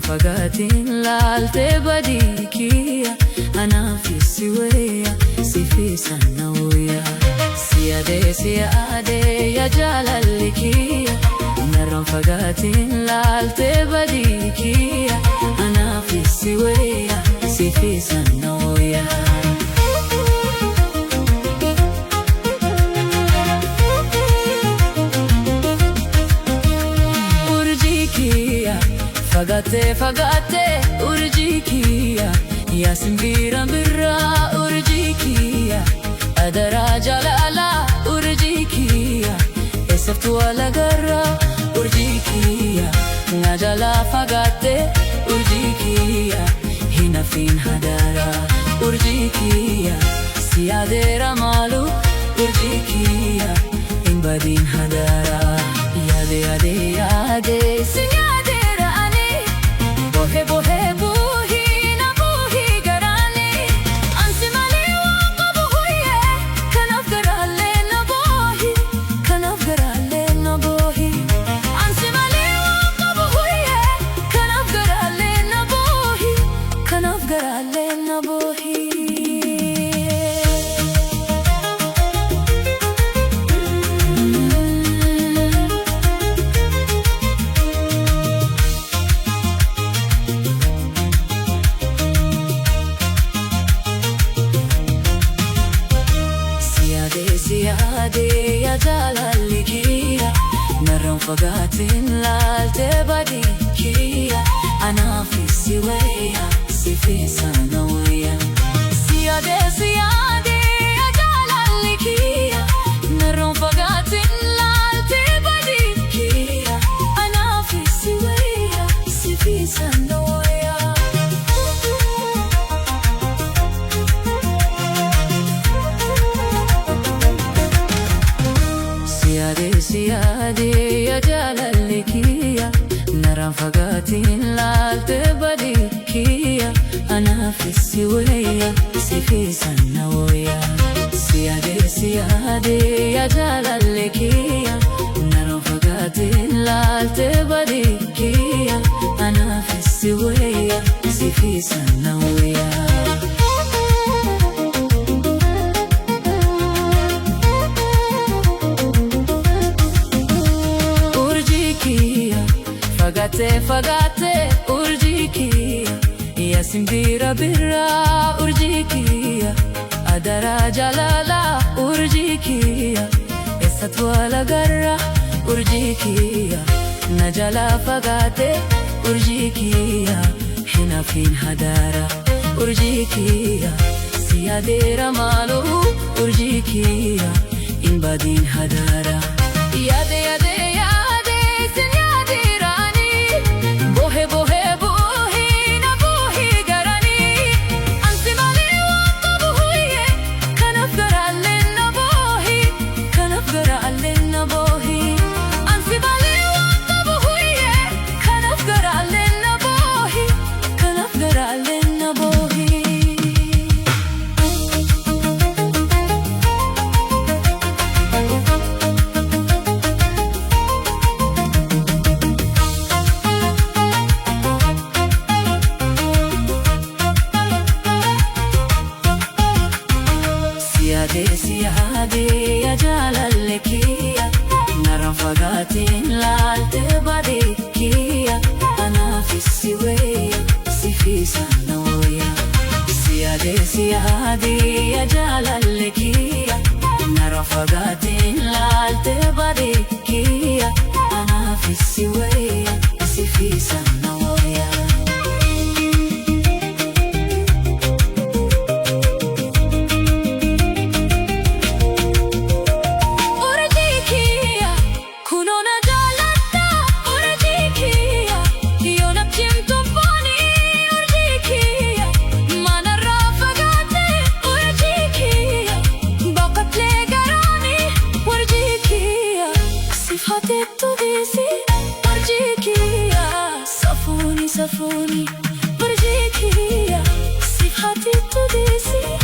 fagaatiin laaltee badii kiyya anaafis si wayya si fiisan na wayya si yaadee yaa jaalalli kiyya narraan fagaatiin laaltee badii kiyya anaafis si wayya si fiisan na wayya. Fagaate urjii kiyya yaa simbira birraa urjii kiyya adaraa jaalalaa urjii kiyya eessattuu alagarraa urjii kiyya na jalaa fagaate urjii kiyya hin hafiin hadaraa urjii kiyya si yaadeera maaluu urjii kiyya hin badiin hadaraa yaade si bohe buhi na buhi garani ansi mali waqabu huye kanaf garale na bohi ansi mali waqabu huye kanaf garale na bohi Siyaade yaa jaalalli kiyya narraan fagaatiin laaltee badii kiyya anaafis si wayya si fiisan na wayya. Siyaade yaa jaalalli kiyya narraan fagaatiin laaltee badii kiyya anaafis si wayya si fiisan na wayya. Siyaade yaa jaalalli kiyya narraan fagaatiin laaltee badii kiyya anaafis si wayya si fiisan na wayya. Siyaade yaa jaalalli kiyya narraan fagaatiin laaltee badii kiyya anaafis si wayya si fiisan na wayya. Fagaate urjii kiyya yaa simbira birraa urjii kiyya adaraa jaalalaa urjii kiyya eessattuu alagarraa urjii kiyya na jalaa fagaate urjii kiyya hin hafiin hadaraa urjii kiyya si yaadeera maaluu urjii kiyya hin badiin hadaraa yaade Siyaade yaa jaalalli kiyya narraan fagaatiin laaltee badii kiyya anaafis si wayya si fiisan na wayya. Siyaade yaa jaalalli kiyya narraan fagaatiin laaltee badii kiyya anaafis si wayya si fiisan na wayya. Safuni, urjii kiyya si hati tu desi.